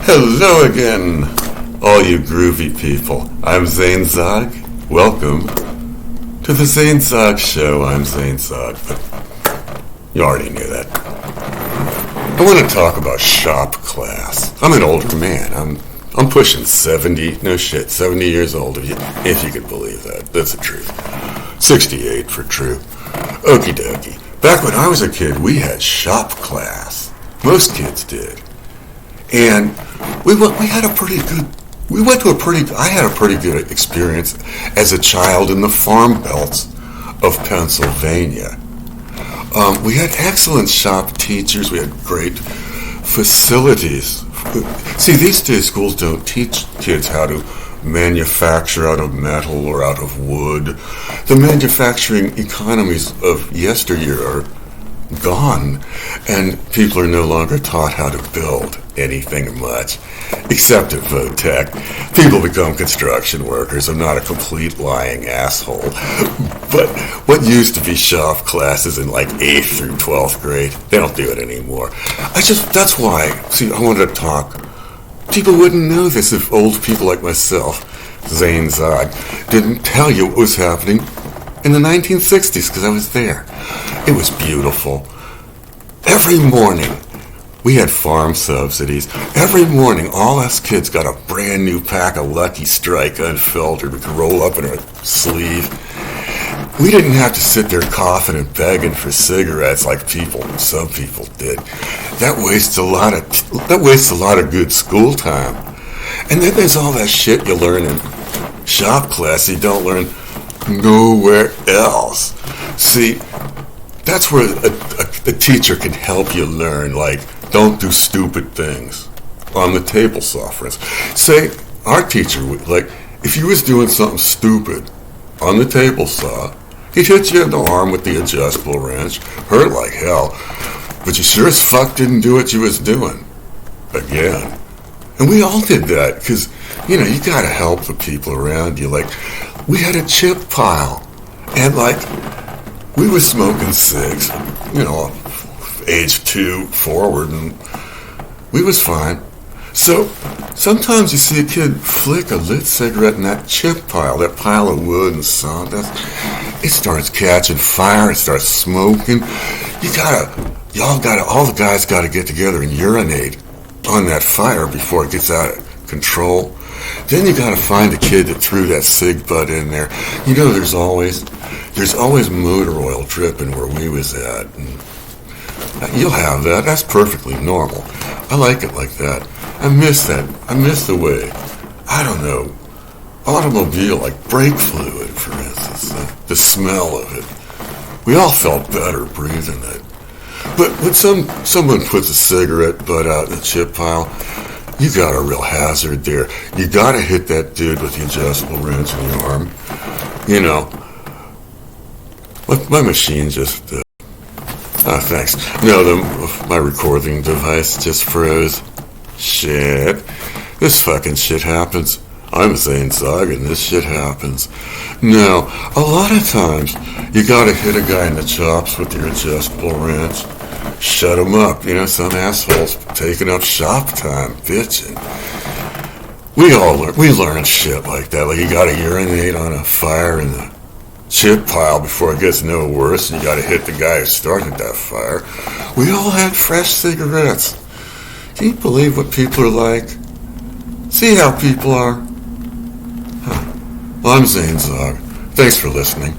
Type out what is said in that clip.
Hello again, all you groovy people. I'm Zane Zog. Welcome to the Zane Zog Show. I'm Zane Zog, but you already knew that. I want to talk about shop class. I'm an older man. I'm pushing 70. No shit, 70 years old, if you could believe that. That's the truth. 68 for true. Okie dokie. Back when I was a kid, we had shop class. Most kids did. And I had a pretty good experience as a child in the farm belts of Pennsylvania. We had excellent shop teachers. We had great facilities. See, these days schools don't teach kids how to manufacture out of metal or out of wood. The manufacturing economies of yesteryear are gone, and people are no longer taught how to build anything much, except at Votech. People become construction workers. I'm not a complete lying asshole. But what used to be shop classes in like 8th through 12th grade, they don't do it anymore. That's why, I wanted to talk. People wouldn't know this if old people like myself, Zane Zog, didn't tell you what was happening in the 1960s, because I was there. It was beautiful. Every morning, we had farm subsidies. Every morning, all us kids got a brand new pack of Lucky Strike unfiltered we could roll up in our sleeve. We didn't have to sit there coughing and begging for cigarettes like some people did. That wastes a lot of good school time. And then there's all that shit you learn in shop class you don't learn nowhere else. See, that's where a teacher can help you learn, like, don't do stupid things on the table saw, for instance. Say, our teacher would, like, if you was doing something stupid on the table saw, he'd hit you in the arm with the adjustable wrench, hurt like hell, but you sure as fuck didn't do what you was doing. Again. And we all did that, because, you gotta help the people around you. Like, we had a chip pile, and, like, we were smoking cigs, age 2 forward, and we was fine. So sometimes you see a kid flick a lit cigarette in that chip pile, that pile of wood and sawdust. It starts catching fire. It starts smoking. All the guys got to get together and urinate on that fire before it gets out of control. Then you got to find the kid that threw that cig butt in there. There's always motor oil dripping where we was at. And you'll have that. That's perfectly normal. I like it like that. I miss that. I miss the way, automobile, like brake fluid, for instance, the smell of it. We all felt better breathing it. But when someone puts a cigarette butt out in the chip pile, you got a real hazard there. You got to hit that dude with the adjustable wrench in the arm. My machine just... thanks. No, my recording device just froze. Shit. This fucking shit happens. I'm Zane Zog, and this shit happens. No, a lot of times, you gotta hit a guy in the chops with your adjustable wrench. Shut him up. Some asshole's taking up shop time, bitching. We learn shit like that. Like, you gotta urinate on a fire in the chip pile before it gets no worse, and you gotta hit the guy who started that fire. We all had fresh cigarettes. Can you believe what people are like? See how people are? Well, I'm Zane Zog. Thanks for listening.